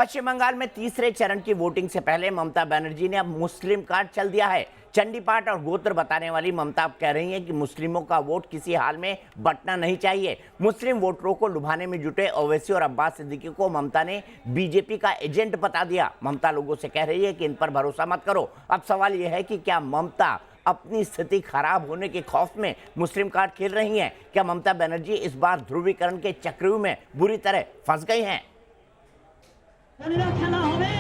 पश्चिम बंगाल में तीसरे चरण की वोटिंग से पहले ममता बनर्जी ने अब मुस्लिम कार्ड चल दिया है। चंडी पाठ और गोत्र बताने वाली ममता अब कह रही हैं कि मुस्लिमों का वोट किसी हाल में बंटना नहीं चाहिए। मुस्लिम वोटरों को लुभाने में जुटे ओवैसी और अब्बास सिद्दीकी को ममता ने बीजेपी का एजेंट बता दिया। ममता लोगों से कह रही है कि इन पर भरोसा मत करो। अब सवाल यह है कि क्या ममता अपनी स्थिति खराब होने के खौफ में मुस्लिम कार्ड खेल रही हैं? क्या ममता बनर्जी इस बार ध्रुवीकरण के चक्रव्यूह में बुरी तरह फंस गई हैं? খেলা হবে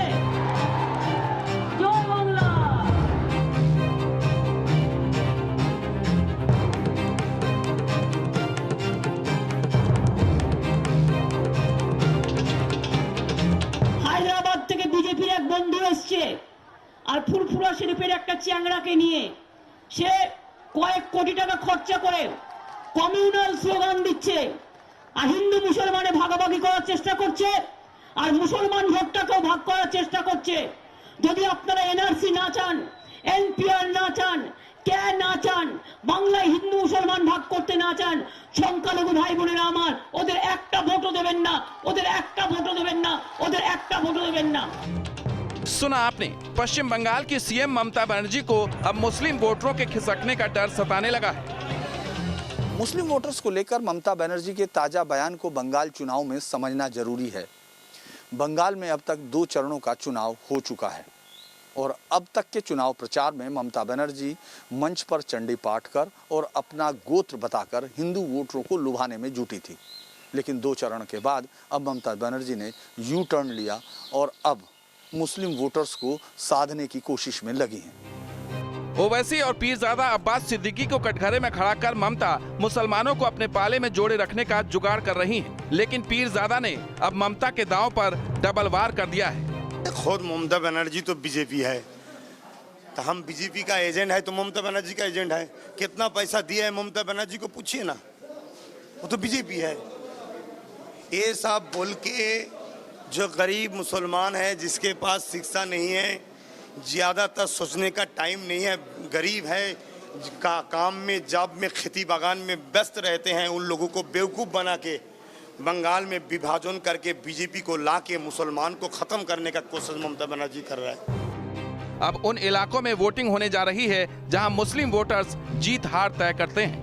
জয় বাংলা। হায়দ্রাবাদ থেকে বিজেপির এক বন্ধু এসছে আর ফুরফুরা শরীফের একটা চ্যাংড়াকে নিয়ে সে কয়েক কোটি টাকা খরচা করে কমিউনাল স্লোগান দিচ্ছে আর হিন্দু মুসলমানে ভাগাভাগি করার চেষ্টা করছে আর মুসলমান ভোটটাকেও ভাগ করার চেষ্টা করছে। যদি আপনারা এনআরসি না চান, এনপিআর না চান, কে না চান, বাংলায় হিন্দু মুসলমান ভাগ করতে না চান, সংখ্যালঘু ভাই বোনেরা আমার, ওদের একটা ভোটও দেবেন না, ওদের একটা ভোটও দেবেন না, ওদের একটা ভোটও দেবেন না। सुना आपने, पश्चिम बंगाल की सीएम ममता बनर्जी को अब मुस्लिम वोटरों के खिसकने का डर सताने लगा है। मुस्लिम वोटर्स को लेकर ममता बनर्जी के ताजा बयान को बंगाल चुनाव में समझना जरूरी है। बंगाल में अब तक 2 चरणों का चुनाव हो चुका है और अब तक के चुनाव प्रचार में ममता बनर्जी मंच पर चंडी पाठ कर और अपना गोत्र बताकर हिंदू वोटरों को लुभाने में जुटी थी। लेकिन 2 चरण के बाद अब ममता बनर्जी ने यू टर्न लिया और अब मुस्लिम वोटर्स को साधने की कोशिश में लगी हैं। ओवैसी और पीरजादा अब्बास सिद्दीकी को कटघरे में खड़ा कर ममता मुसलमानों को अपने पाले में जोड़े रखने का जुगाड़ कर रही हैं। लेकिन पीरजादा ने अब ममता के दांव पर डबल वार कर दिया है। खुद ममता बनर्जी तो बीजेपी है, तो हम बीजेपी का एजेंट है तो ममता बनर्जी का एजेंट है। कितना पैसा दिया है ममता बनर्जी को पूछिए ना, वो तो बीजेपी है। ये सब बोल के जो गरीब मुसलमान है, जिसके पास शिक्षा नहीं है, ज़्यादातर सोचने का टाइम नहीं है, गरीब है, काम में जॉब में खेती बागान में व्यस्त रहते हैं, उन लोगों को बेवकूफ़ बना के बंगाल में विभाजन करके बीजेपी को ला के मुसलमान को ख़त्म करने का कोशिश ममता बनर्जी कर रहा है। अब उन इलाकों में वोटिंग होने जा रही है जहां मुस्लिम वोटर्स जीत हार तय करते हैं।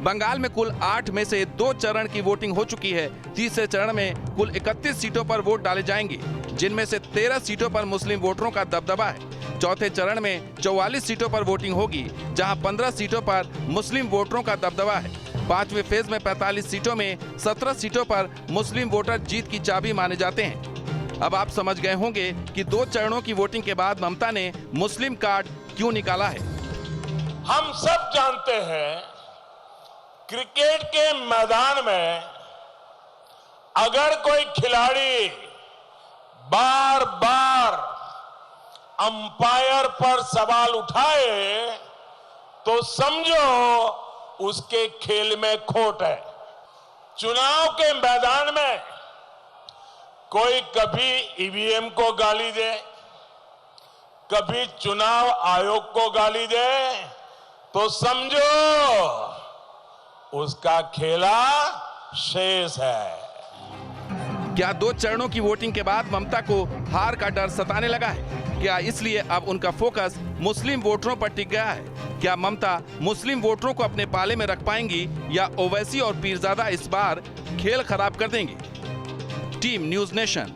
बंगाल में कुल 8 में से 2 चरण की वोटिंग हो चुकी है। तीसरे चरण में कुल 31 सीटों पर वोट डाले जाएंगे, जिनमें से 13 सीटों पर मुस्लिम वोटरों का दबदबा है। चौथे चरण में 44 सीटों पर वोटिंग होगी, जहां 15 सीटों पर मुस्लिम वोटरों का दबदबा है। 5वें फेज में 45 सीटों में 17 सीटों पर मुस्लिम वोटर जीत की चाबी माने जाते हैं। अब आप समझ गए होंगे कि 2 चरणों की वोटिंग के बाद ममता ने मुस्लिम कार्ड क्यों निकाला है। हम सब जानते हैं, क्रिकेट के मैदान में अगर कोई खिलाड़ी बार बार अंपायर पर सवाल उठाए तो समझो उसके खेल में खोट है। चुनाव के मैदान में कोई कभी ईवीएम को गाली दे, कभी चुनाव आयोग को गाली दे, तो समझो उसका खेला शेष है। क्या 2 चरणों की वोटिंग के बाद ममता को हार का डर सताने लगा है? क्या इसलिए अब उनका फोकस मुस्लिम वोटरों पर टिक गया है? क्या ममता मुस्लिम वोटरों को अपने पाले में रख पाएंगी या ओवैसी और पीरजादा इस बार खेल खराब कर देंगे? Team news nation.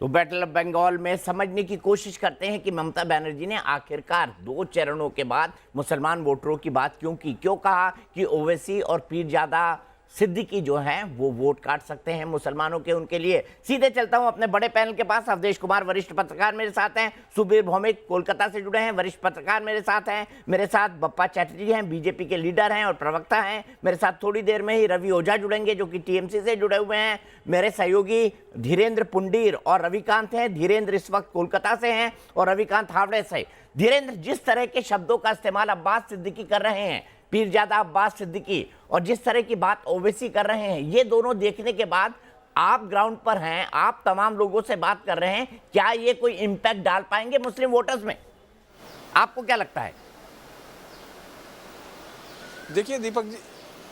तो बैटल ऑफ बंगाल में समझने की कोशिश करते हैं कि ममता बनर्जी ने आखिरकार 2 चरणों के बाद मुसलमान वोटरों की बात क्यों की, क्यों कहा कि ओवैसी और पीरजादा सिद्दीकी जो हैं वो वोट काट सकते हैं मुसलमानों के उनके लिए। सीधे चलता हूं अपने बड़े पैनल के पास। अवधेश कुमार वरिष्ठ पत्रकार मेरे साथ हैं, सुबीर भौमिक कोलकाता से जुड़े हैं वरिष्ठ पत्रकार मेरे साथ हैं, मेरे साथ बप्पा चैटर्जी हैं, बीजेपी के लीडर हैं और प्रवक्ता हैं। मेरे साथ थोड़ी देर में ही रवि ओझा जुड़ेंगे जो कि टीएमसी से जुड़े हुए हैं। मेरे सहयोगी धीरेन्द्र पुंडीर और रविकांत हैं। धीरेन्द्र इस वक्त कोलकाता से हैं और रविकांत हावड़े से। धीरेन्द्र, जिस तरह के शब्दों का इस्तेमाल अब्बास सिद्दीकी कर रहे हैं, पीरजादा अब्बास सिद्दीकी, और जिस तरह की बात ओवैसी कर रहे हैं, ये दोनों देखने के बाद आप ग्राउंड पर हैं, आप तमाम लोगों से बात कर रहे हैं, क्या ये कोई इम्पैक्ट डाल पाएंगे मुस्लिम वोटर्स में? आपको क्या लगता है? देखिए दीपक जी,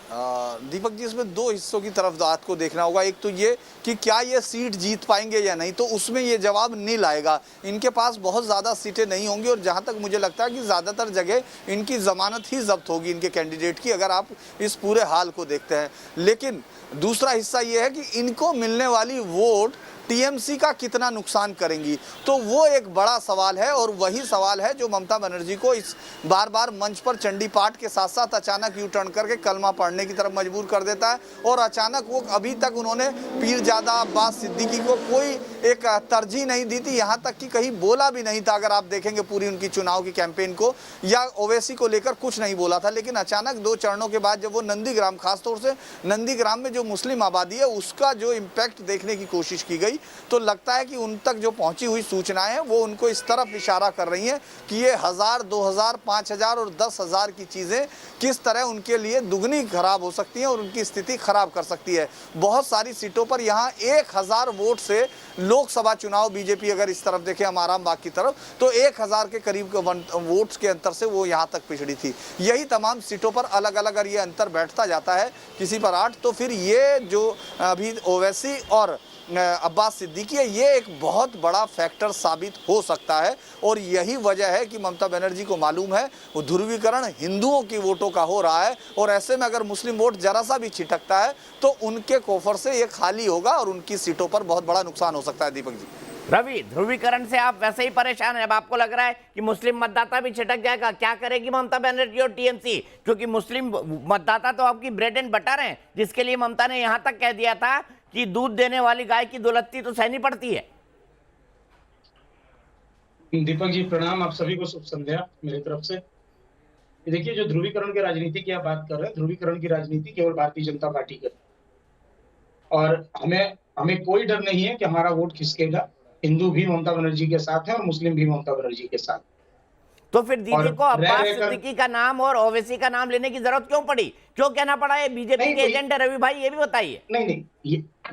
दीपक जी, इसमें दो हिस्सों की तरफ बात को देखना होगा। एक तो ये कि क्या ये सीट जीत पाएंगे या नहीं, तो उसमें ये जवाब नहीं लाएगा। इनके पास बहुत ज़्यादा सीटें नहीं होंगी और जहां तक मुझे लगता है कि ज़्यादातर जगह इनकी ज़मानत ही जब्त होगी इनके कैंडिडेट की, अगर आप इस पूरे हाल को देखते हैं। लेकिन दूसरा हिस्सा ये है कि इनको मिलने वाली वोट टीएमसी का कितना नुकसान करेंगी, तो वो एक बड़ा सवाल है। और वही सवाल है जो ममता बनर्जी को इस बार बार मंच पर चंडी पाठ के साथ साथ अचानक यू टर्न करके कलमा पढ़ने की तरफ मजबूर कर देता है। और अचानक वो, अभी तक उन्होंने पीरजादा अब्बास सिद्दीकी को कोई एक तरजीह नहीं दी थी, यहाँ तक कि कहीं बोला भी नहीं था। अगर आप देखेंगे पूरी उनकी चुनाव की कैंपेन को, या ओवैसी को लेकर कुछ नहीं बोला था। लेकिन अचानक 2 चरणों के बाद जब वो नंदीग्राम, खासतौर से नंदीग्राम में जो मुस्लिम आबादी है उसका जो इम्पैक्ट देखने की कोशिश की गई, तो लगता है कि उन तक जो पहुंची हुई सूचनाएं हैं वो उनको इस तरफ इशारा कर रही हैं कि ये 1000, 2000, 5000 और 10,000 की चीज़ें किस तरह उनके लिए दुगनी खराब हो सकती हैं और उनकी स्थिति खराब कर सकती है। बहुत सारी सीटों पर यहाँ 1000 वोट से लोकसभा चुनाव बीजेपी अगर इस तरफ देखें हम आरामबाग की तरफ, तो 1000 के करीब वोट्स के अंतर से वो यहाँ तक पिछड़ी थी। यही तमाम सीटों पर अलग अलग अगर ये अंतर बैठता जाता है किसी पर 8, तो फिर ये जो अभी ओवैसी और अब्बास सिद्दीकी है, ये एक बहुत बड़ा फैक्टर साबित हो सकता है। और यही वजह है कि ममता बनर्जी को मालूम है वो ध्रुवीकरण हिंदुओं की वोटों का हो रहा है, और ऐसे में अगर मुस्लिम वोट जरा सा भी छिटकता है तो उनके कोफर से ये खाली होगा और उनकी सीटों पर बहुत बड़ा नुकसान हो सकता है। दीपक जी, रवि, ध्रुवीकरण से आप वैसे ही परेशान हैं, अब आपको लग रहा है कि मुस्लिम मतदाता भी छिटक जाएगा। क्या करेगी ममता बनर्जी और टीएमसी, क्योंकि मुस्लिम मतदाता तो आपकी ब्रेड एंड बटर हैं, जिसके लिए ममता ने यहां तक कह दिया था कि दूध देने वाली गाय की दुलत्ती तो सहनी पड़ती है। दीपक जी प्रणाम, आप सभी को शुभ संध्या मेरी तरफ से। देखिए, जो ध्रुवीकरण की राजनीति की आप बात कर रहे हैं, ध्रुवीकरण की राजनीति केवल भारतीय जनता पार्टी कर, और हमें कोई डर नहीं है कि हमारा वोट खिसकेगा। हिंदू भी ममता बनर्जी के साथ है और मुस्लिम भी ममता बनर्जी के साथ। तो फिर दीदी को अब्बास सिद्दीकी का नाम और ओवैसी का नाम लेने की जरूरत क्यों पड़ी, क्यों कहना पड़ा ये बीजेपी के एजेंट है? रवि भाई ये भी बताइए। नहीं,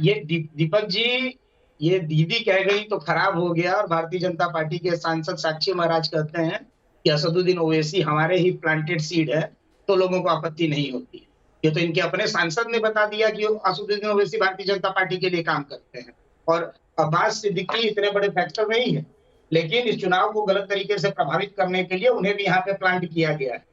ये दीपक जी, ये दीदी कह गई तो खराब हो गया। और भारतीय जनता पार्टी के सांसद साक्षी महाराज कहते हैं कि असदुद्दीन ओवैसी हमारे ही प्लांटेड सीड है, तो लोगों को आपत्ति नहीं होती। ये तो इनके अपने सांसद ने बता दिया कि असदुद्दीन ओवैसी भारतीय जनता पार्टी के लिए काम करते हैं, और अब्बास सिद्दीकी इतने बड़े फैक्टर नहीं है। लेकिन इस चुनाव को गलत तरीके से प्रभावित करने के लिए उन्हें भी यहाँ पे प्लांट किया गया है।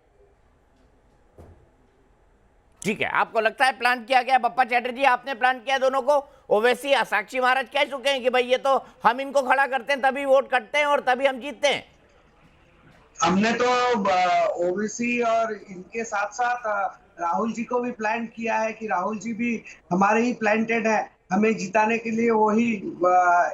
ठीक है, आपको लगता है प्लान किया गया? बप्पा चैटर्जी, आपने प्लान किया दोनों को? ओवैसी साक्षी महाराज कह चुके हैं कि भाई ये तो हम इनको खड़ा करते हैं तभी वोट कटते हैं और तभी हम जीतते हैं। हमने तो ओवैसी और इनके साथ साथ राहुल जी को भी प्लान किया है कि राहुल जी भी हमारे ही प्लांटेड है, हमें जिताने के लिए वही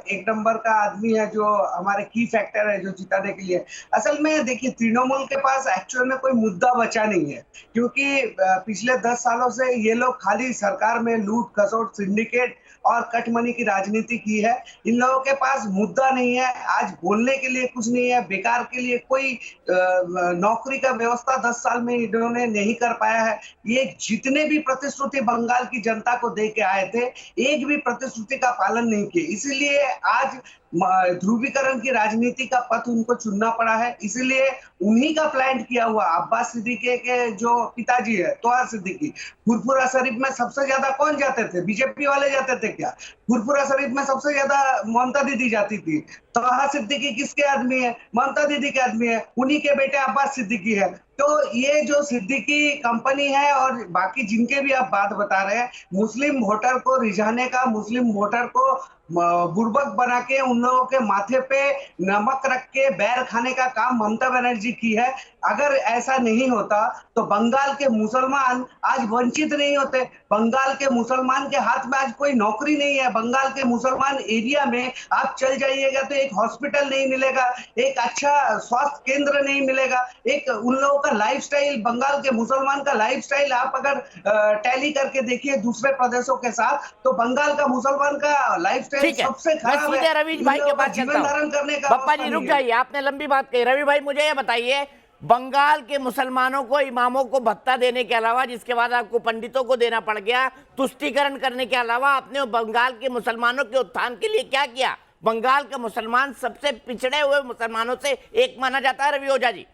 एक नंबर का आदमी है जो हमारे की फैक्टर है जो जिताने के लिए। असल में देखिए, तृणमूल के पास एक्चुअल में कोई मुद्दा बचा नहीं है, क्योंकि पिछले 10 सालों से ये लोग खाली सरकार में लूट खसोट, सिंडिकेट और कटमनी की राजनीति की है। इन लोगों के पास मुद्दा नहीं है, आज बोलने के लिए कुछ नहीं है, बेकार के लिए कोई नौकरी का व्यवस्था 10 साल में इन्होंने नहीं कर पाया है। ये जितने भी प्रतिश्रुति बंगाल की जनता को दे के आए थे, एक भी प्रतिश्रुति का पालन नहीं किए, इसीलिए आज ध्रुवीकरण की राजनीति का पथ उनको चुनना पड़ा है। इसीलिए उन्हीं का प्लान किया हुआ अब्बास सिद्दीकी के जो पिताजी है तोहार सिद्दीकी, फुरफुरा शरीफ में सबसे ज्यादा कौन जाते थे? बीजेपी वाले जाते थे क्या? फुरफुरा शरीफ में सबसे ज्यादा ममता दीदी जाती थी। तोहार सिद्दीकी किसके आदमी है? ममता दीदी के आदमी है, उन्हीं के बेटे अब्बास सिद्दीकी है। तो ये जो सिद्दीकी कंपनी है और बाकी जिनके भी आप बात बता रहे हैं, मुस्लिम वोटर को रिझाने का, मुस्लिम वोटर को बुर्बक बना के उन लोगों के माथे पे नमक रख के बैर खाने का काम ममता बनर्जी की है। अगर ऐसा नहीं होता तो बंगाल के मुसलमान आज वंचित नहीं होते। बंगाल के मुसलमान के हाथ में आज कोई नौकरी नहीं है। बंगाल के मुसलमान एरिया में आप चल जाइएगा तो एक हॉस्पिटल नहीं मिलेगा, एक अच्छा स्वास्थ्य केंद्र नहीं मिलेगा। एक उन लोगों का लाइफस्टाइल, बंगाल के मुसलमान का लाइफस्टाइल आप अगर टैली करके देखिए दूसरे प्रदेशों के साथ, तो बंगाल का मुसलमान का लाइफस्टाइल सबसे खराब है। रवि भाई के पास जीवन धारण करने का बप्पा जी रुक जाइए, आपने लंबी बात कही। रवि भाई मुझे ये बताइए, बंगाल के मुसलमानों को, इमामों को भत्ता देने के अलावा, जिसके बाद आपको पंडितों को देना पड़ गया, तुष्टीकरण करने के अलावा आपने बंगाल के मुसलमानों के उत्थान के लिए क्या किया? बंगाल का मुसलमान सबसे पिछड़े हुए मुसलमानों से एक माना जाता है। रवि ओझा जी,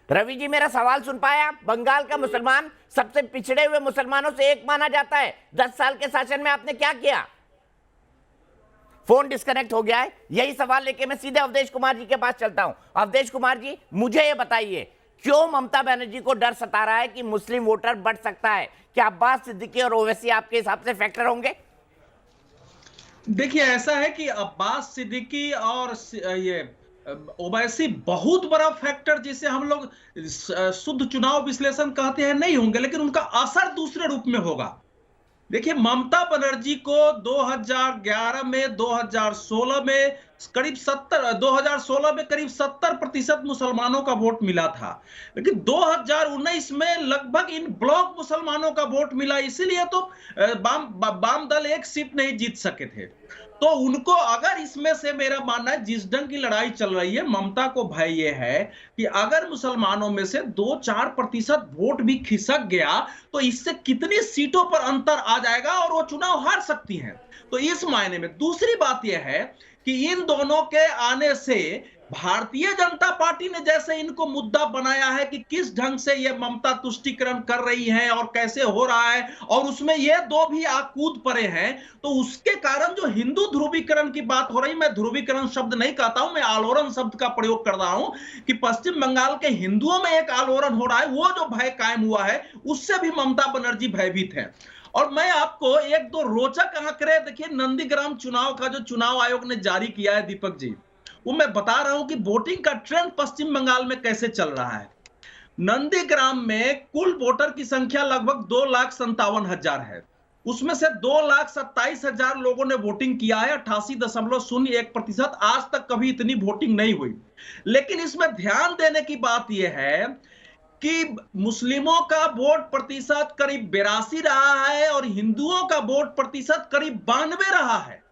रवि जी मेरा सवाल सुन पाया? बंगाल का मुसलमान सबसे पिछड़े हुए मुसलमानों से एक माना जाता है। 10 साल के शासन में आपने क्या किया? फोन डिस्कनेक्ट हो गया है। यही सवाल लेके मैं सीधे अवधेश कुमार जी के पास चलता हूं। अवधेश कुमार जी, मुझे ये बताइए, क्यों ममता बनर्जी को डर सता रहा है कि मुस्लिम वोटर बढ़ सकता है? क्या अब्बास सिद्दीकी और ओवैसी आपके हिसाब से फैक्टर होंगे? देखिए, ऐसा है कि अब्बास सिद्दीकी और ये ओवैसी बहुत बड़ा फैक्टर जिसे हम लोग शुद्ध चुनाव विश्लेषण कहते हैं नहीं होंगे, लेकिन उनका असर दूसरे रूप में होगा। देखिए, ममता बनर्जी को 2011 में, 2016 में करीब 70% मुसलमानों का वोट मिला था, लेकिन 2019 में लगभग इन ब्लॉक मुसलमानों का वोट मिला। इसीलिए तो वाम दल एक सीट नहीं जीत सके थे। तो उनको, अगर इसमें से मेरा मानना है, जिस ढंग की लड़ाई चल रही है, ममता को भय ये है कि अगर मुसलमानों में से 2-4% वोट भी खिसक गया तो इससे कितनी सीटों पर अंतर आ जाएगा और वो चुनाव हार सकती हैं। तो इस मायने में दूसरी बात यह है कि इन दोनों के आने से भारतीय जनता पार्टी ने जैसे इनको मुद्दा बनाया है कि किस ढंग से ये ममता तुष्टीकरण कर रही है और कैसे हो रहा है, और उसमें ये दो भी कूद पड़े हैं, तो उसके कारण जो हिंदू ध्रुवीकरण की बात हो रही, मैं ध्रुवीकरण शब्द नहीं कहता हूं, मैं आलोड़न शब्द का प्रयोग कर रहा हूं कि पश्चिम बंगाल के हिंदुओं में एक आलोड़न हो रहा है, वो जो भय कायम हुआ है उससे भी ममता बनर्जी भयभीत है। और मैं आपको एक दो रोचक आंकड़े, देखिए नंदीग्राम चुनाव का जो चुनाव आयोग ने जारी किया है दीपक जी, वो मैं बता रहा हूं कि वोटिंग का ट्रेंड पश्चिम बंगाल में कैसे चल रहा है। नंदीग्राम में कुल वोटर की संख्या लगभग 2,57,000 है। उसमें से 2,27,000 लोगों ने वोटिंग किया है, 88.01%। आज तक कभी इतनी वोटिंग नहीं हुई। लेकिन इसमें ध्यान देने की बात यह है कि मुस्लिमों का वोट प्रतिशत करीब 82 रहा है और हिंदुओं का वोट प्रतिशत करीब 92 रहा है।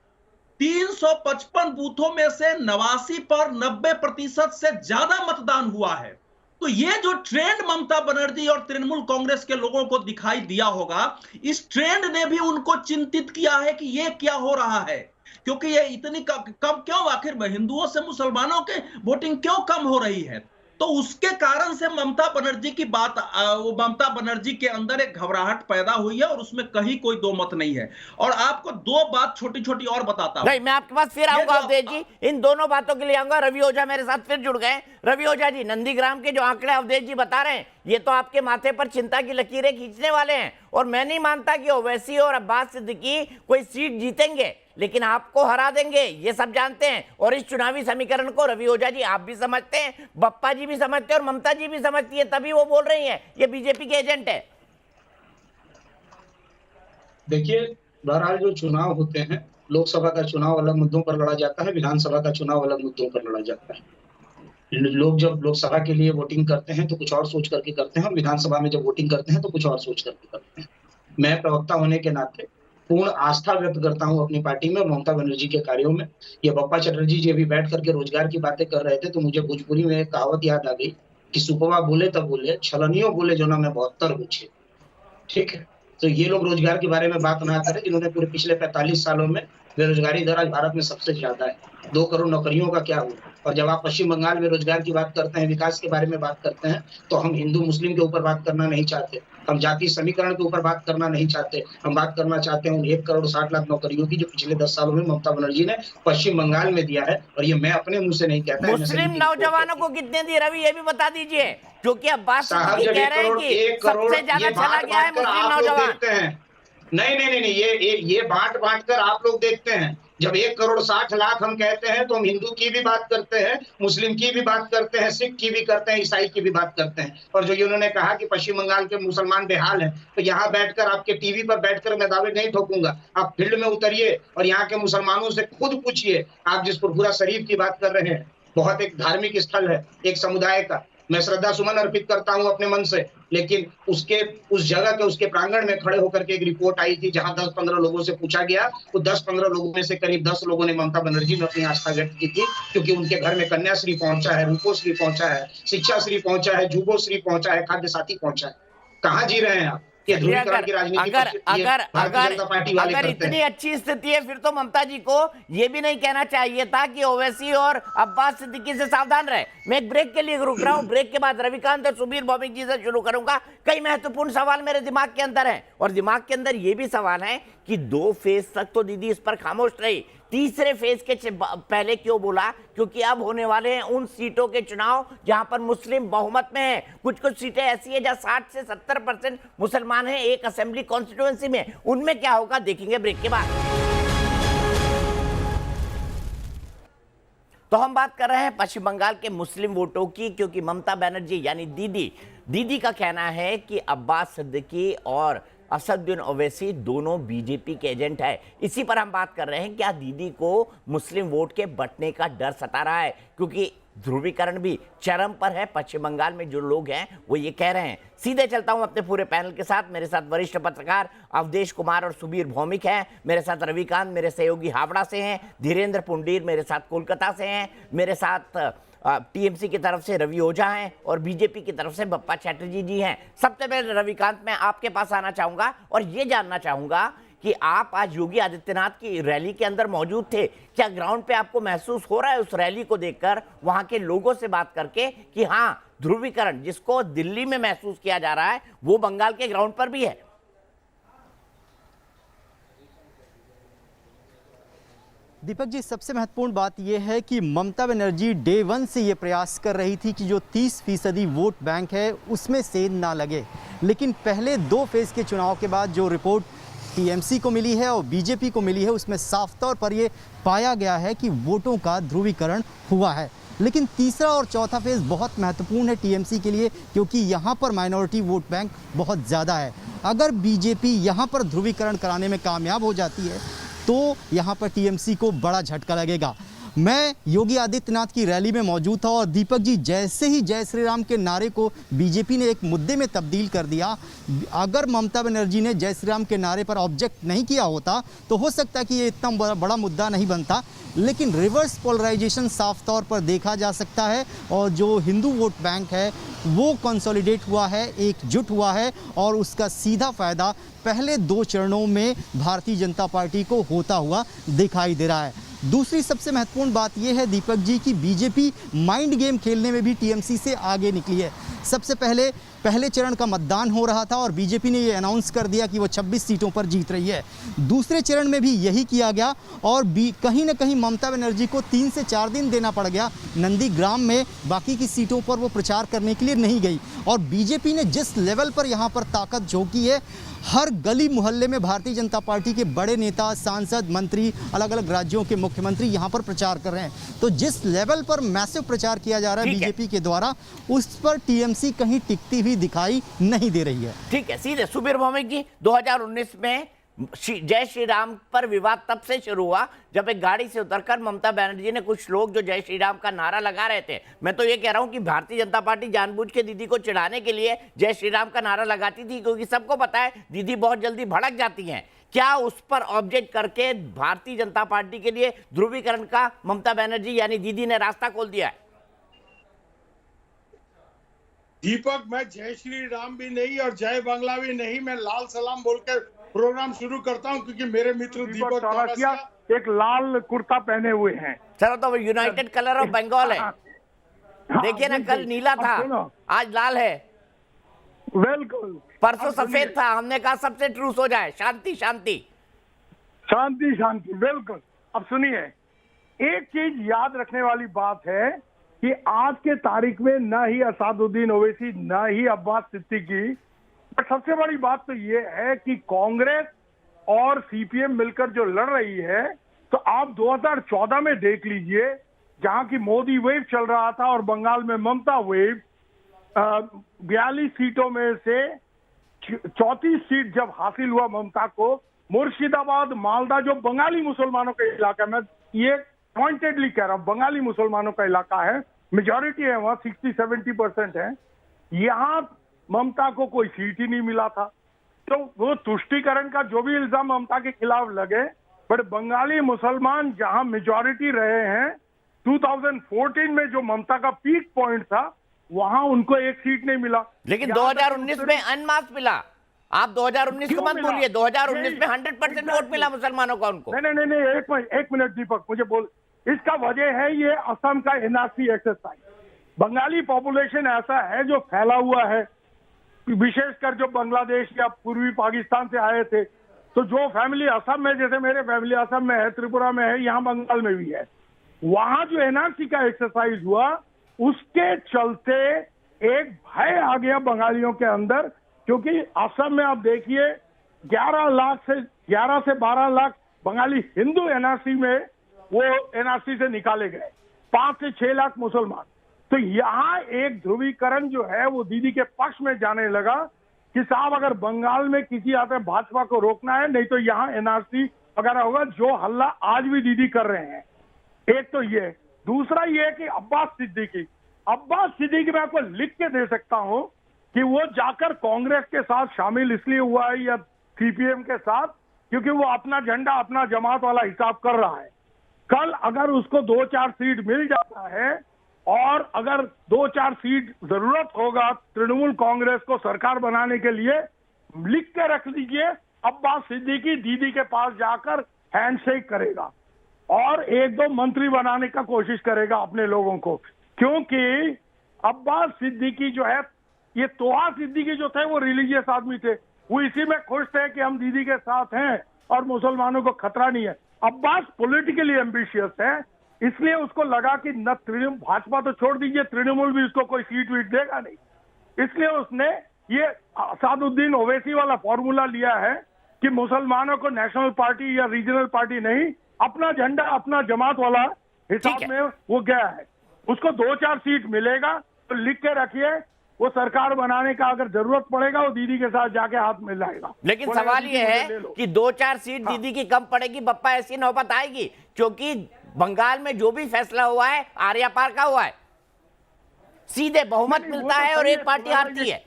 355 बूथों में से 89 पर 90% से ज्यादा मतदान हुआ है। तो ये जो ट्रेंड ममता बनर्जी और तृणमूल कांग्रेस के लोगों को दिखाई दिया होगा, इस ट्रेंड ने भी उनको चिंतित किया है कि ये क्या हो रहा है, क्योंकि ये इतनी कम क्यों, आखिर हिंदुओं से मुसलमानों के वोटिंग क्यों कम हो रही है। तो उसके कारण से ममता बनर्जी की बात, ममता बनर्जी के अंदर एक घबराहट पैदा हुई है और उसमें कहीं कोई दो मत नहीं है। और आपको दो बात छोटी छोटी और बताता हूं। नहीं, मैं आपके पास फिर आऊंगा अवधेश जी, इन दोनों बातों के लिए आऊंगा। रवि ओझा मेरे साथ फिर जुड़ गए। रवि ओझा जी, नंदीग्राम के जो आंकड़े अवधेश जी बता रहे हैं, ये तो आपके माथे पर चिंता की लकीरें खींचने वाले हैं। और मैं नहीं मानता कि ओवैसी और अब्बास सिद्दीकी कोई सीट जीतेंगे, लेकिन आपको हरा देंगे, ये सब जानते हैं। और इस चुनावी समीकरण को रवि ओझा जी आप भी समझते हैं, बप्पा जी भी समझते हैं और ममता जी भी समझती है, तभी वो बोल रही हैं ये बीजेपी के एजेंट है। देखिए, बहरहाल जो चुनाव होते हैं, लोकसभा का चुनाव अलग मुद्दों पर लड़ा जाता है, विधानसभा का चुनाव अलग मुद्दों पर लड़ा जाता है। लोग जब लोकसभा के लिए वोटिंग करते हैं तो कुछ और सोच करके करते हैं, और विधानसभा में जब वोटिंग करते हैं तो कुछ और सोच करके करते हैं। मैं प्रवक्ता होने के नाते पूर्ण आस्था व्यक्त करता हूं अपनी पार्टी में और ममता बनर्जी के कार्यों में। ये बप्पा चटर्जी जी अभी बैठ करके रोजगार की बातें कर रहे थे, तो मुझे भोजपुरी में एक कहावत याद आ गई कि सुपवा बोले तब बोले, छलनियों बोले जो ना मैं 72 पूछे। ठीक है, तो ये लोग रोजगार के बारे में बात ना करें जिन्होंने पूरे पिछले 45 सालों में बेरोजगारी दर आज भारत में सबसे ज्यादा है। 2 करोड़ नौकरियों का क्या हुआ। और जब आप पश्चिम बंगाल में रोजगार की बात करते हैं, विकास के बारे में बात करते हैं, तो हम हिंदू मुस्लिम के ऊपर बात करना नहीं चाहते, हम जाति समीकरण के ऊपर बात करना नहीं चाहते। हम बात करना चाहते हैं उन 1 करोड़ 60 लाख नौकरियों की जो पिछले 10 सालों में ममता बनर्जी ने पश्चिम बंगाल में दिया है। और ये मैं अपने मुंह से नहीं कहता। मुस्लिम नौजवानों को कितने दी रवि, ये भी बता दीजिए, क्योंकि अब्बास सिद्दीकी कह रहे हैं कि सबसे ज्यादा चला गया है मुस्लिम नौजवान। नहीं, ये बांट कर आप लोग देखते हैं। जब 1 करोड़ 60 लाख हम कहते हैं तो हम हिंदू की भी बात करते हैं, मुस्लिम की भी बात करते हैं, सिख की भी करते हैं, ईसाई की भी बात करते हैं। और जो इन्होंने कहा कि पश्चिम बंगाल के मुसलमान बेहाल हैं, तो यहाँ बैठकर आपके टीवी पर बैठकर मैं दावे नहीं ठोकूंगा। आप फील्ड में उतरिए और यहाँ के मुसलमानों से खुद पूछिए। आप जिस फुरफुरा शरीफ की बात कर रहे हैं, बहुत एक धार्मिक स्थल है एक समुदाय का, मैं श्रद्धा सुमन अर्पित करता हूं अपने मन से, लेकिन उस जगह के उसके प्रांगण में खड़े होकर के एक रिपोर्ट आई थी जहां 10-15 लोगों से पूछा गया, तो 10-15 लोगों में से करीब 10 लोगों ने ममता बनर्जी में अपनी आस्था व्यक्त की थी, क्योंकि उनके घर में कन्याश्री पहुंचा है, रूपोश्री पहुंचा है, शिक्षा श्री पहुंचा है, जुबोश्री पहुंचा है, खाद्य साथी पहुंचा है। कहाँ जी रहे हैं आप? ये ध्रुवीकरण की राजनीति अगर पर ये अगर भारतीय जनता पार्टी वाले अगर करते इतनी हैं। अच्छी स्थिति है फिर तो ममता जी को ये भी नहीं कहना चाहिए था कि ओवैसी और अब्बास सिद्दीकी से सावधान रहे। मैं एक ब्रेक के लिए रुक रहा हूं, ब्रेक के बाद रविकांत और सुबीर भौमिक जी से शुरू करूंगा। कई महत्वपूर्ण सवाल मेरे दिमाग के अंदर है और दिमाग के अंदर ये भी सवाल है कि 2 फेज तक तो दीदी इस पर खामोश रही, तीसरे फेज के पहले क्यों बोला? क्योंकि अब होने वाले हैं उन सीटों के चुनाव जहां पर मुस्लिम बहुमत में है। कुछ कुछ सीटें ऐसी है जहां 60 से 70% मुसलमान हैं एक असेंबली कॉन्स्टिट्यूएंसी में। उनमें क्या होगा देखेंगे ब्रेक के बाद। तो हम बात कर रहे हैं पश्चिम बंगाल के मुस्लिम वोटों की, क्योंकि ममता बनर्जी यानी दीदी का कहना है कि अब्बास सिद्दीकी और असदुद्दीन ओवैसी दोनों बीजेपी के एजेंट है। इसी पर हम बात कर रहे हैं, क्या दीदी को मुस्लिम वोट के बंटने का डर सता रहा है? क्योंकि ध्रुवीकरण भी चरम पर है। पश्चिम बंगाल में जो लोग हैं वो ये कह रहे हैं। सीधे चलता हूं अपने पूरे पैनल के साथ। मेरे साथ वरिष्ठ पत्रकार अवधेश कुमार और सुबीर भौमिक हैं, मेरे साथ रविकांत मेरे सहयोगी हावड़ा से हैं, धीरेन्द्र पुंडीर मेरे साथ कोलकाता से हैं, मेरे साथ टीएमसी की तरफ से रवि ओझा हैं और बीजेपी की तरफ से बप्पा चैटर्जी जी हैं। सबसे पहले रविकांत, मैं आपके पास आना चाहूंगा और ये जानना चाहूंगा कि आप आज योगी आदित्यनाथ की रैली के अंदर मौजूद थे। क्या ग्राउंड पे आपको महसूस हो रहा है उस रैली को देखकर, वहां के लोगों से बात करके, कि हाँ ध्रुवीकरण जिसको दिल्ली में महसूस किया जा रहा है वो बंगाल के ग्राउंड पर भी है? दीपक जी, सबसे महत्वपूर्ण बात यह है कि ममता बनर्जी डे 1 से ये प्रयास कर रही थी कि जो 30% वोट बैंक है उसमें सेंध ना लगे। लेकिन पहले 2 फेज के चुनाव के बाद जो रिपोर्ट टीएमसी को मिली है और बीजेपी को मिली है उसमें साफ तौर पर ये पाया गया है कि वोटों का ध्रुवीकरण हुआ है। लेकिन तीसरा और चौथा फेज बहुत महत्वपूर्ण है टीएमसी के लिए, क्योंकि यहाँ पर माइनॉरिटी वोट बैंक बहुत ज़्यादा है। अगर बीजेपी यहाँ पर ध्रुवीकरण कराने में कामयाब हो जाती है तो यहाँ पर टीएमसी को बड़ा झटका लगेगा। मैं योगी आदित्यनाथ की रैली में मौजूद था और दीपक जी, जैसे ही जय श्री राम के नारे को बीजेपी ने एक मुद्दे में तब्दील कर दिया, अगर ममता बनर्जी ने जय श्री राम के नारे पर ऑब्जेक्ट नहीं किया होता तो हो सकता है कि ये इतना बड़ा मुद्दा नहीं बनता। लेकिन रिवर्स पोलराइजेशन साफ तौर पर देखा जा सकता है और जो हिंदू वोट बैंक है वो कंसोलिडेट हुआ है, एकजुट हुआ है और उसका सीधा फायदा पहले 2 चरणों में भारतीय जनता पार्टी को होता हुआ दिखाई दे रहा है। दूसरी सबसे महत्वपूर्ण बात यह है दीपक जी कि बीजेपी माइंड गेम खेलने में भी टीएमसी से आगे निकली है। सबसे पहले चरण का मतदान हो रहा था और बीजेपी ने ये अनाउंस कर दिया कि वो 26 सीटों पर जीत रही है। दूसरे चरण में भी यही किया गया और कहीं ना कहीं ममता बनर्जी को 3 से 4 दिन देना पड़ गया नंदीग्राम में। बाकी की सीटों पर वो प्रचार करने के लिए नहीं गई और बीजेपी ने जिस लेवल पर यहाँ पर ताकत झोंकी है, हर गली मोहल्ले में भारतीय जनता पार्टी के बड़े नेता, सांसद, मंत्री, अलग अलग राज्यों के मुख्यमंत्री यहाँ पर प्रचार कर रहे हैं। तो जिस लेवल पर मैसिव प्रचार किया जा रहा है बीजेपी के द्वारा, उस पर टीएमसी कहीं टिकती हुई दिखाई नहीं दे रही है। ठीक है, सीधे सुबीर भौमिक जी, 2019 में जय श्री राम पर विवाद तब से शुरू हुआ जब एक गाड़ी से उतरकर ममता बनर्जी ने कुछ लोग जो जय श्री राम का नारा लगा रहे थे, मैं तो ये कह रहा हूं कि भारतीय जनता पार्टी जानबूझ के दीदी को चिढ़ाने के लिए जय श्री राम का नारा लगाती थी, क्योंकि सबको पता है दीदी बहुत जल्दी भड़क जाती हैं। क्या उस पर ऑब्जेक्ट करके भारतीय जनता पार्टी के लिए ध्रुवीकरण का ममता बनर्जी यानी दीदी ने रास्ता खोल दिया है? दीपक, मैं जय श्री राम भी नहीं और जय बांग्ला भी नहीं, मैं लाल सलाम बोलकर प्रोग्राम शुरू करता हूं, क्योंकि मेरे मित्र दीपक चौरसिया एक लाल कुर्ता पहने हुए हैं। चलो, तो यूनाइटेड कलर ऑफ बंगाल है। देखिए ना, कल नीला था, आज लाल है। बिल्कुल, परसों सफेद था। हमने कहा सबसे ट्रूस हो जाए, शांति शांति शांति शांति। बिल्कुल। अब सुनिए, एक चीज याद रखने वाली बात है कि आज के तारीख में न ही असदुद्दीन ओवैसी न ही अब्बास सिद्दीकी, पर सबसे बड़ी बात तो ये है कि कांग्रेस और सीपीएम मिलकर जो लड़ रही है, तो आप 2014 में देख लीजिए, जहां की मोदी वेव चल रहा था और बंगाल में ममता वेव, 42 सीटों में से 34 सीट जब हासिल हुआ ममता को, मुर्शिदाबाद, मालदा, जो बंगाली मुसलमानों का इलाका, मैं ये पॉइंटेडली कह रहा हूं, बंगाली मुसलमानों का इलाका है, मेजॉरिटी है वहां, 60-70% है, यहाँ ममता को कोई सीट ही नहीं मिला था। तो वो तुष्टीकरण का जो भी इल्जाम ममता के खिलाफ लगे, बट बंगाली मुसलमान जहां मेजॉरिटी रहे हैं, 2014 में जो ममता का पीक पॉइंट था, वहां उनको एक सीट नहीं मिला। लेकिन 2019 में अनमास मिला। आप 2019 को क्यों मत मिला? भूलिए, 2019 में यही- 100% वोट मिला मुसलमानों का उनको। नहीं, एक मिनट दीपक, मुझे बोल, इसका वजह है ये असम का एनआरसी एक्सरसाइज। बंगाली पॉपुलेशन ऐसा है जो फैला हुआ है, विशेषकर जो बांग्लादेश या पूर्वी पाकिस्तान से आए थे, तो जो फैमिली असम में, जैसे मेरे फैमिली असम में है, त्रिपुरा में है, यहाँ बंगाल में भी है, वहां जो एनआरसी का एक्सरसाइज हुआ उसके चलते एक भय आ गया बंगालियों के अंदर, क्योंकि असम में आप देखिए 11 से 12 लाख बंगाली हिंदू एनआरसी में वो एनआरसी से निकाले गए, 5 से 6 लाख मुसलमान। तो यहाँ एक ध्रुवीकरण जो है वो दीदी के पक्ष में जाने लगा कि साहब अगर बंगाल में किसी आते भाजपा को रोकना है, नहीं तो यहाँ एनआरसी वगैरह होगा, जो हल्ला आज भी दीदी कर रहे हैं। एक तो ये, दूसरा ये कि अब्बास सिद्दीकी मैं आपको लिख के दे सकता हूं कि वो जाकर कांग्रेस के साथ शामिल इसलिए हुआ है या सीपीएम के साथ क्योंकि वो अपना झंडा अपना जमात वाला हिसाब कर रहा है। कल अगर उसको 2-4 सीट मिल जाता है और अगर 2-4 सीट जरूरत होगा तृणमूल कांग्रेस को सरकार बनाने के लिए, लिख के रख लीजिए, अब्बास सिद्दीकी दीदी के पास जाकर हैंडशेक करेगा और 1-2 मंत्री बनाने का कोशिश करेगा अपने लोगों को, क्योंकि अब्बास सिद्दीकी जो है, ये तोहा सिद्दीकी जो थे वो रिलीजियस आदमी थे, वो इसी में खुश थे कि हम दीदी के साथ हैं और मुसलमानों को खतरा नहीं है। अब्बास पॉलिटिकली एम्बिशियस है, इसलिए उसको लगा कि न तृणमूल, भाजपा तो छोड़ दीजिए, तृणमूल भी उसको कोई सीट वीट देगा नहीं, इसलिए उसने ये असादुद्दीन ओवैसी वाला फॉर्मूला लिया है कि मुसलमानों को नेशनल पार्टी या रीजनल पार्टी नहीं, अपना झंडा अपना जमात वाला हिसाब में वो गया है। उसको 2-4 सीट मिलेगा तो लिख के रखिए, वो सरकार बनाने का अगर जरूरत पड़ेगा वो दीदी के साथ जाके हाथ मिलाएगा। लेकिन सवाल ये है कि 2-4 सीट दीदी की कम पड़ेगी, बप्पा ऐसी नौबत आएगी, क्योंकि बंगाल में जो भी फैसला हुआ है आर्या पार का हुआ है, सीधे बहुमत मिलता है और एक पार्टी हारती है।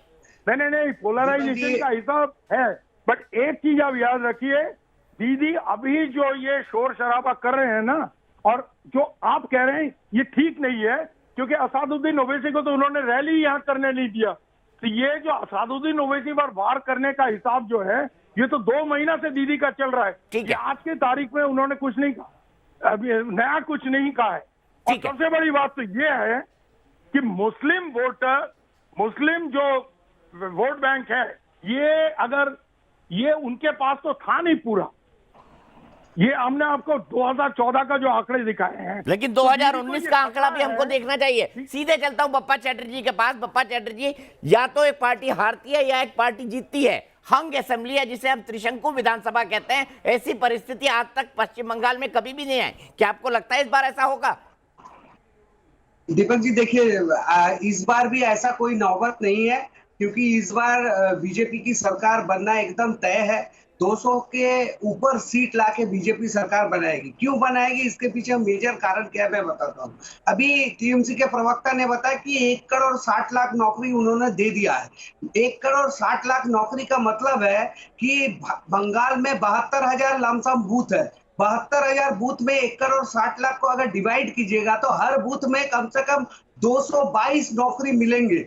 नहीं, पोलराइजेशन का हिसाब है, बट एक चीज आप याद रखिए, दीदी अभी जो ये शोर शराबा कर रहे हैं ना, और जो आप कह रहे हैं ये ठीक नहीं है, क्योंकि असादुद्दीन ओवैसी को तो उन्होंने रैली यहाँ करने नहीं दिया। तो ये जो असादुद्दीन ओवैसी पर वार करने का हिसाब जो है, ये तो 2 महीना से दीदी का चल रहा है। ठीक है, आज की तारीख में उन्होंने कुछ नहीं कहा, अभी नया कुछ नहीं कहा है। और सबसे बड़ी बात तो ये है कि मुस्लिम जो वोट बैंक है, ये अगर ये उनके पास तो था नहीं पूरा, ये हमने आपको 2014 का जो आंकड़े दिखाए हैं, लेकिन 2019 का आंकड़ा भी हमको देखना चाहिए। सीधे चलता हूं बप्पा चैटर्जी के पास। बप्पा चैटर्जी, या तो एक पार्टी हारती है या एक पार्टी जीतती है, हंग असेंबली है जिसे हम त्रिशंकु विधानसभा कहते हैं, ऐसी परिस्थिति आज तक पश्चिम बंगाल में कभी भी नहीं आई। क्या आपको लगता है इस बार ऐसा होगा? दीपक जी देखिए, इस बार भी ऐसा कोई नौबत नहीं है, क्योंकि इस बार बीजेपी की सरकार बनना एकदम तय है। 200 के ऊपर सीट लाके बीजेपी सरकार बनाएगी। क्यों बनाएगी, इसके पीछे मेजर कारण क्या है मैं बताता हूँ। अभी टीएमसी के प्रवक्ता ने बताया कि 1 करोड़ 60 लाख नौकरी उन्होंने दे दिया है। 1 करोड़ 60 लाख नौकरी का मतलब है कि बंगाल में 72,000 लमसम बूथ है। 72,000 बूथ में 1 करोड़ 60 लाख को अगर डिवाइड कीजिएगा तो हर बूथ में कम से कम 222 नौकरी मिलेंगे।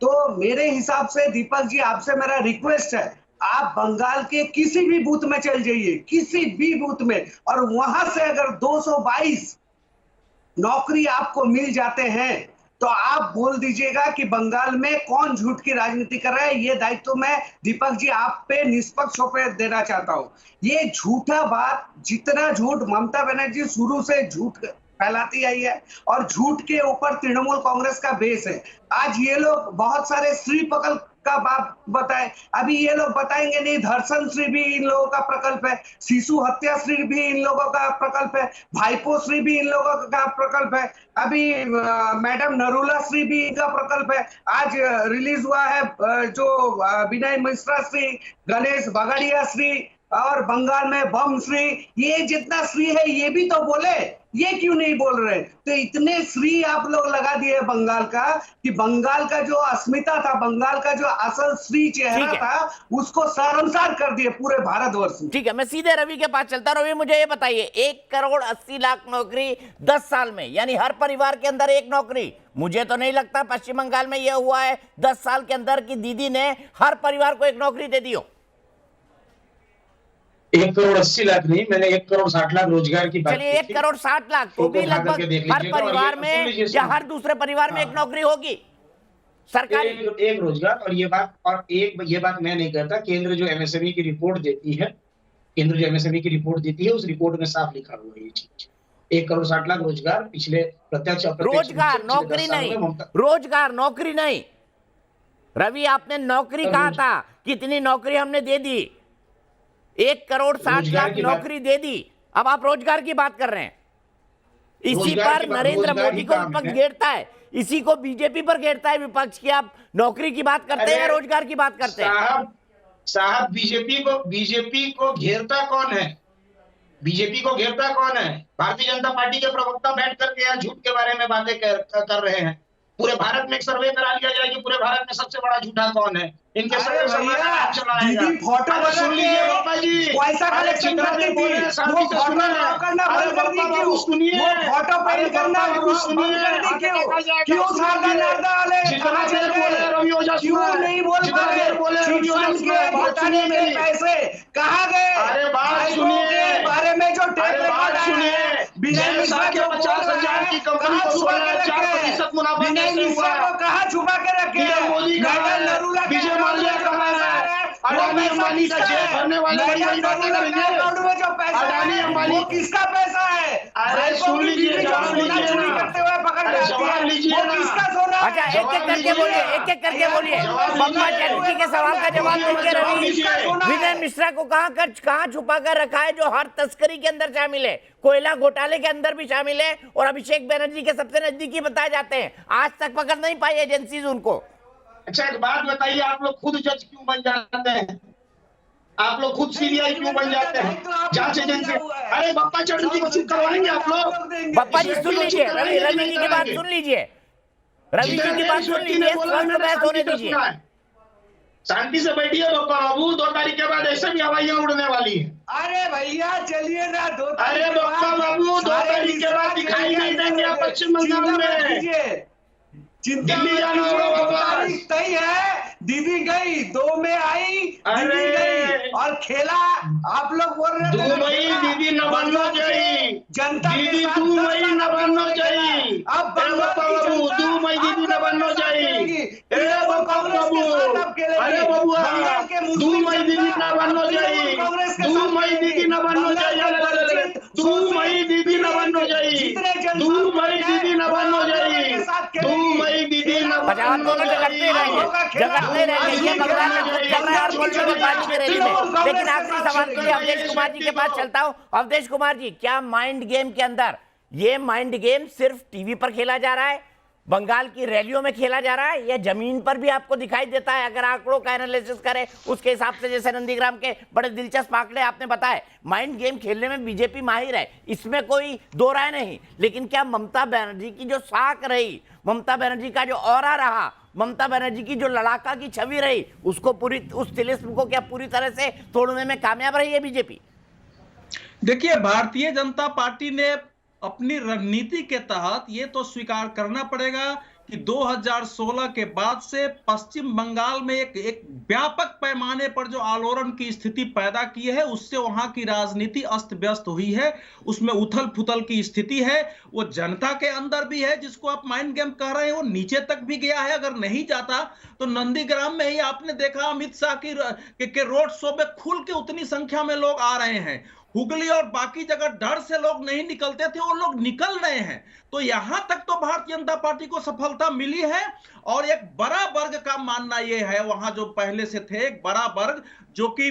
तो मेरे हिसाब से दीपक जी, आपसे मेरा रिक्वेस्ट है, आप बंगाल के किसी भी बूथ में चल जाइए, किसी भी बूथ में, और वहां से अगर 222 नौकरी आपको मिल जाते हैं तो आप बोल दीजिएगा कि बंगाल में कौन झूठ की राजनीति कर रहा है। ये दायित्व मैं दीपक जी आप पे निष्पक्ष होकर देना चाहता हूं। ये झूठा बात, जितना झूठ ममता बनर्जी शुरू से झूठ फैलाती आई है, और झूठ के ऊपर तृणमूल कांग्रेस का बेस है। आज ये लोग बहुत सारे श्री पकल का बात बताए, अभी ये लोग बताएंगे नहीं, धर्षण श्री भी इन लोगों का प्रकल्प है, शिशु हत्या श्री भी इन लोगों का प्रकल्प है, भाईपो श्री भी इन लोगों का प्रकल्प है, अभी मैडम नरूला श्री भी इनका प्रकल्प है। आज रिलीज हुआ है जो विनय मिश्रा श्री, गणेश बगड़िया श्री, और बंगाल में बम श्री, ये जितना श्री है ये भी तो बोले, ये क्यों नहीं बोल रहे? तो इतने श्री आप लोग लगा दिए बंगाल का कि बंगाल का जो अस्मिता था, बंगाल का जो असल श्री चेहरा था, उसको शर्मसार कर दिए पूरे भारतवर्ष में। ठीक है, मैं सीधे रवि के पास चलता हूं। रवि, मुझे ये बताइए, 1 करोड़ 80 लाख नौकरी 10 साल में, यानी हर परिवार के अंदर 1 नौकरी। मुझे तो नहीं लगता पश्चिम बंगाल में यह हुआ है 10 साल के अंदर कि दीदी ने हर परिवार को 1 नौकरी दे दी हो। 1,80,00,000 नहीं, मैंने 1,60,00,000 रोजगार की बात चलिए की 1,60,00,000 तो भी लगभग हर परिवार में या हर दूसरे परिवार में एक नौकरी होगी सरकारी। एक रोजगार। और ये बात मैं नहीं कहता, केंद्र जो एमएसएमई की रिपोर्ट देती है, उस रिपोर्ट में साफ लिखा हुआ है ये चीज। 1,60,00,000 रोजगार पिछले प्रत्यक्ष रोजगार नौकरी नहीं, रोजगार नौकरी नहीं। रवि आपने नौकरी कहा था, कितनी नौकरी हमने दे दी? 1,60,00,000 नौकरी दे दी। अब आप रोजगार की बात कर रहे हैं। इसी पर नरेंद्र मोदी को विपक्ष घेरता है, इसी को बीजेपी पर घेरता है विपक्ष की। आप नौकरी की बात करते हैं, रोजगार की बात करते हैं। साहब बीजेपी को घेरता कौन है? भारतीय जनता पार्टी के प्रवक्ता बैठ करके यहाँ झूठ के बारे में बातें कर रहे हैं। पूरे भारत में एक सर्वे करा लिया जाए कि पूरे भारत में सबसे बड़ा झूठा कौन है। इनके सर्वे दीदी फोटो सुन लीजिए बाबा जी, पैसा कलेक्शन करती थी, वो फोटो करना बंद कर दी क्यों? वो फोटो पेंट करना बंद कर दी क्यों? सारदा नारदा वाले कहाँ चल गए? क्यों नहीं बोल पाए? चिटफंड के घोटाले के पैसे कहाँ गए? अरे बात सुनिए, बारे में जो टेप रिकॉर्ड सुनिए, विनय मिश्रा जो 50,000 की कंपनी को 4% मुनाफा विनय मिश्रा को कहाँ छुपा के रखे? मोदी का विजय माल्या कहाँ है? अडानी अंबानी का जेब भरने वाले बड़ी बातें करेंगे। अडानी अंबानी किसका पैसा है? अरे सुन लीजिए, जवाब लीजिए ना, जवाब लीजिए ना। अच्छा एक एक करके बोलिए। पप्पा चैटर्जी के सवाल का जवाब देंगे रवि। विनय मिश्रा को कहाँ छुपा कर रखा है जो हर तस्करी के अंदर शामिल है, कोयला घोटाले के अंदर भी शामिल है और अभिषेक बनर्जी के सबसे नजदीकी बताए जाते हैं। आज तक पकड़ नहीं पाई एजेंसीज उनको। अच्छा एक बात बताइए, आप लोग खुद जज क्यों बन जाते हैं? आप लोग खुद सीबीआई क्यों बन जाते हैं? जांच एजेंसी। अरे बप्पा चैटर्जी को चुप करवाएंगे आप लोग? बप्पा जी सुन लीजिए, रवि जी की बात सुन लीजिए, बहस होने दीजिए। शांति से बैठिए बप्पा बाबू, 2 तारीख के बाद ऐसे भी हवाइयां उड़ने वाली है। अरे भैया चलिए ना, 2 तारीख। अरे बप्पा बाबू 2 तारीख के बाद दिखाई नहीं देंगे पश्चिम बंगाल में। दिल्ली जाना होगा बाबा, तय है। दीदी गई, 2 में आई, दीदी गई और खेला। आप लोग बोल रहे 2 मई दीदी न बनना चाहिए, जनता दीदी 2 मई न बनना चाहिए। अब बाबू 2 मई दीदी न बनना चाहिए। अरे बाबू, अरे बबुआ 2 मई दीदी न बनना चाहिए, 2 मई दीदी न बनना चाहिए, 2 मई दीदी न बनना चाहिए, 2 मई दीदी न बनना चाहिए, 2 मई दीदी न लेकिन आखिरी सवाल के लिए अवधेश कुमार जी के पास चलता हूं। अवधेश कुमार जी, क्या माइंड गेम के अंदर ये माइंड गेम सिर्फ टीवी पर खेला जा रहा है, बंगाल की रैलियों में खेला जा रहा है, या जमीन पर भी आपको दिखाई देता है? अगर आंकड़ों का एनालिसिस करें उसके हिसाब से, जैसे नंदीग्राम के बड़े दिलचस्प आंकड़े आपने बताए, माइंड गेम खेलने में बीजेपी माहिर है, इसमें कोई दो राय नहीं। लेकिन क्या ममता बनर्जी की जो साख रही, ममता बनर्जी का जो ऑरा रहा, ममता बनर्जी की जो लड़ाका की छवि रही, उसको उस तिलिस्म को क्या पूरी तरह से तोड़ने में कामयाब रही है बीजेपी? देखिए, भारतीय जनता पार्टी ने अपनी रणनीति के तहत ये तो स्वीकार करना पड़ेगा कि 2016 के बाद से पश्चिम बंगाल में एक व्यापक पैमाने पर जो आलोड़न की स्थिति पैदा की है, उससे वहां की राजनीति अस्त व्यस्त हुई है। उसमें उथल पुथल की स्थिति है, वो जनता के अंदर भी है, जिसको आप माइंड गेम कह रहे हैं, वो नीचे तक भी गया है। अगर नहीं जाता तो नंदीग्राम में ही आपने देखा अमित शाह के रोड शो में खुल के उतनी संख्या में लोग आ रहे हैं। हुगली और बाकी जगह डर से लोग नहीं निकलते थे, वो लोग निकल रहे हैं। तो यहां तक तो भारतीय जनता पार्टी को सफलता मिली है। और एक बड़ा वर्ग का मानना यह है, वहां जो पहले से थे, एक बड़ा वर्ग जो कि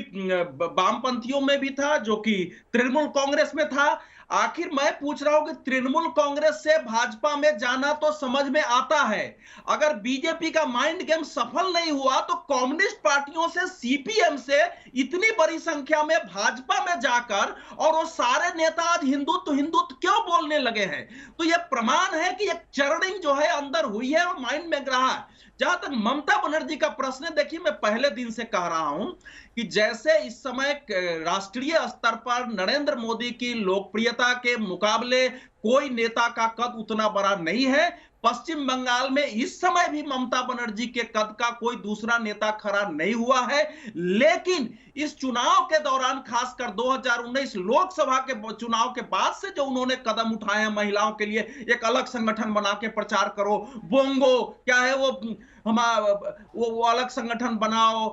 वामपंथियों में भी था, जो कि तृणमूल कांग्रेस में था। आखिर मैं पूछ रहा हूं कि तृणमूल कांग्रेस से भाजपा में जाना तो समझ में आता है, अगर बीजेपी का माइंड गेम सफल नहीं हुआ तो कम्युनिस्ट पार्टियों से, सीपीएम से इतनी बड़ी संख्या में भाजपा में जाकर और वो सारे नेता आज हिंदुत्व क्यों बोलने लगे हैं? तो यह प्रमाण है कि एक चर्निंग जो है अंदर हुई है और माइंड में रहा है। जहां तक ममता बनर्जी का प्रश्न है, देखिए मैं पहले दिन से कह रहा हूं कि जैसे इस समय राष्ट्रीय स्तर पर नरेंद्र मोदी की लोकप्रियता के मुकाबले कोई नेता का कद उतना बड़ा नहीं है, पश्चिम बंगाल में इस समय भी ममता बनर्जी के कद का कोई दूसरा नेता खड़ा नहीं हुआ है। लेकिन इस चुनाव के दौरान, खासकर 2019 लोकसभा के चुनाव के बाद से जो उन्होंने कदम उठाए हैं महिलाओं के लिए, एक अलग संगठन बना के प्रचार करो, बोंगो क्या है वो अलग संगठन बनाओ,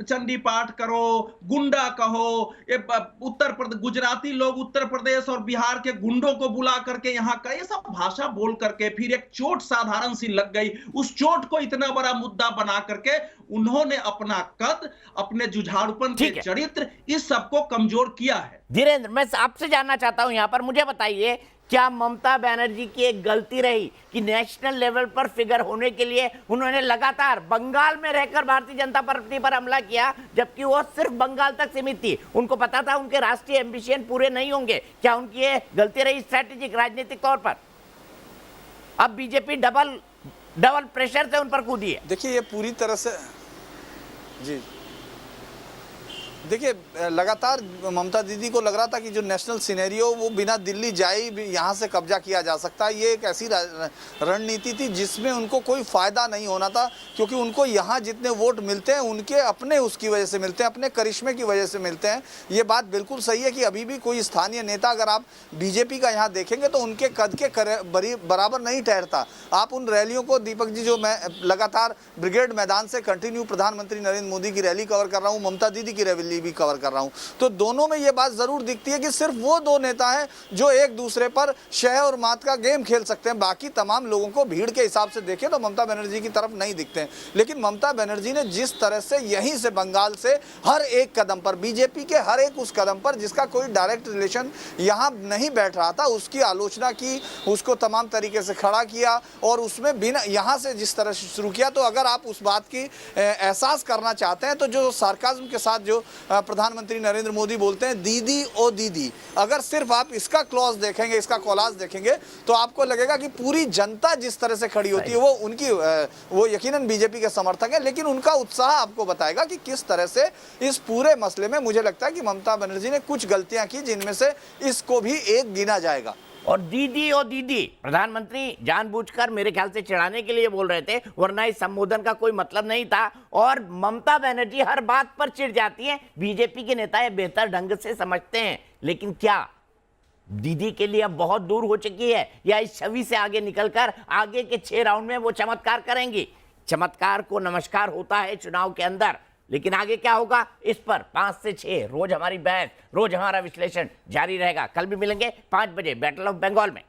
चंडी पाठ करो, गुंडा कहो, उत्तर प्रदेश गुजराती लोग उत्तर प्रदेश और बिहार के गुंडों को बुला करके यहाँ का ये सब भाषा बोल करके फिर एक चोट साधारण सी लग गई। उस चोट को इतना बड़ा मुद्दा बना करके उन्होंने अपना कद, अपने जुझारूपन के चरित्र, इस सबको कमजोर किया है। धीरेन्द्र, मैं आपसे जानना चाहता हूं यहाँ पर, मुझे बताइए क्या ममता बनर्जी की एक गलती रही कि नेशनल लेवल पर फिगर होने के लिए उन्होंने लगातार बंगाल में रहकर भारतीय जनता पार्टी पर हमला किया, जबकि वो सिर्फ बंगाल तक सीमित थी? उनको पता था उनके राष्ट्रीय एम्बिशन पूरे नहीं होंगे। क्या उनकी ये गलती रही स्ट्रैटेजिक राजनीतिक तौर पर? अब बीजेपी डबल प्रेशर से उन पर कूदी है। देखिए ये पूरी तरह से जी देखिए, लगातार ममता दीदी को लग रहा था कि जो नेशनल सिनेरियो वो बिना दिल्ली जाए यहाँ से कब्जा किया जा सकता है। ये एक ऐसी रणनीति थी जिसमें उनको कोई फ़ायदा नहीं होना था, क्योंकि उनको यहाँ जितने वोट मिलते हैं उनके अपने उसकी वजह से मिलते हैं, अपने करिश्मे की वजह से मिलते हैं। ये बात बिल्कुल सही है कि अभी भी कोई स्थानीय नेता अगर आप बीजेपी का यहाँ देखेंगे तो उनके कद के बराबर नहीं ठहरता। आप उन रैलियों को, दीपक जी, जो मैं लगातार ब्रिगेड मैदान से कंटिन्यू प्रधानमंत्री नरेंद्र मोदी की रैली कवर कर रहा हूँ, ममता दीदी की रैली भी कवर कर रहा हूं, तो दोनों में यह बात जरूर दिखती है कि सिर्फ वो दो नेता हैं जो एक दूसरे पर शह और मात का गेम खेल सकते हैं। बाकी तमाम लोगों को भीड़ के हिसाब से देखें तो ममता बनर्जी की तरफ नहीं दिखते हैं। लेकिन ममता बनर्जी ने जिस तरह से यहीं से बंगाल से हर एक कदम पर, बीजेपी के हर एक उस कदम पर जिसका कोई डायरेक्ट रिलेशन यहां नहीं बैठ रहा था, उसकी आलोचना की, उसको तमाम तरीके से खड़ा किया और उसमें बिना यहां से जिस तरह से शुरू किया, तो अगर आप उस बात की एहसास करना चाहते हैं तो जो सार्काज्म के साथ जो प्रधानमंत्री नरेंद्र मोदी बोलते हैं दीदी ओ दीदी, अगर सिर्फ आप इसका क्लॉज देखेंगे, इसका कॉलाज देखेंगे तो आपको लगेगा कि पूरी जनता जिस तरह से खड़ी होती है वो उनकी वो यकीनन बीजेपी के समर्थक है, लेकिन उनका उत्साह आपको बताएगा कि किस तरह से इस पूरे मसले में मुझे लगता है कि ममता बनर्जी ने कुछ गलतियां की जिनमें से इसको भी एक गिना जाएगा। और दीदी ओ दीदी प्रधानमंत्री जानबूझकर मेरे ख्याल से चिढ़ाने के लिए बोल रहे थे, वरना इस संबोधन का कोई मतलब नहीं था। और ममता बनर्जी हर बात पर चिढ़ जाती है। बीजेपी के नेता ये बेहतर ढंग से समझते हैं, लेकिन क्या दीदी के लिए अब बहुत दूर हो चुकी है या इस छवि से आगे निकलकर आगे के 6 राउंड में वो चमत्कार करेंगी? चमत्कार को नमस्कार होता है चुनाव के अंदर, लेकिन आगे क्या होगा इस पर 5 से 6 रोज हमारी बहस, रोज हमारा विश्लेषण जारी रहेगा। कल भी मिलेंगे 5 बजे बैटल ऑफ बंगाल में।